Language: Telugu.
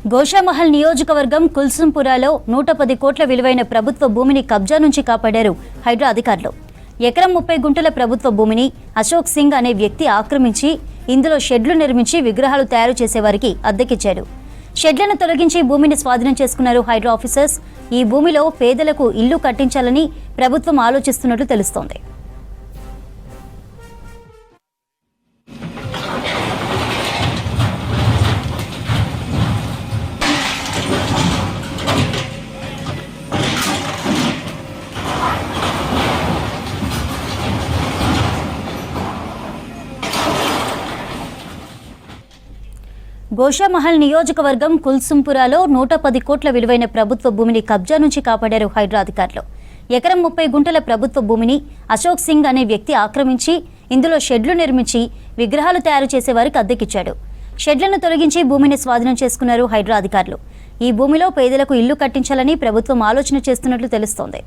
గోషామహల్ నియోజకవర్గం కుల్సుంపురాలో 110 కోట్ల విలువైన ప్రభుత్వ భూమిని కబ్జా నుంచి కాపాడారు హైడ్రా అధికారులు. ఎకరం 30 గుంటల ప్రభుత్వ భూమిని అశోక్ సింగ్ అనే వ్యక్తి ఆక్రమించి ఇందులో షెడ్లు నిర్మించి విగ్రహాలు తయారు చేసేవారికి అద్దెకిచ్చాడు. షెడ్లను తొలగించి భూమిని స్వాధీనం చేసుకున్నారు హైడ్రా ఆఫీసర్స్. ఈ భూమిలో పేదలకు ఇల్లు కట్టించాలని ప్రభుత్వం ఆలోచిస్తున్నట్లు తెలుస్తోంది. గోషామహల్ నియోజకవర్గం కుల్సుంపురాలో 110 కోట్ల విలువైన ప్రభుత్వ భూమిని కబ్జా నుంచి కాపాడారు హైడ్రా అధికారులు. ఎకరం 30 గుంటల ప్రభుత్వ భూమిని అశోక్ సింగ్ అనే వ్యక్తి ఆక్రమించి ఇందులో షెడ్లు నిర్మించి విగ్రహాలు తయారు చేసేవారికి అద్దెకిచ్చాడు. షెడ్లను తొలగించి భూమిని స్వాధీనం చేసుకున్నారు హైడ్రా అధికారులు. ఈ భూమిలో పేదలకు ఇల్లు కట్టించాలని ప్రభుత్వం ఆలోచన చేస్తున్నట్లు తెలుస్తోంది.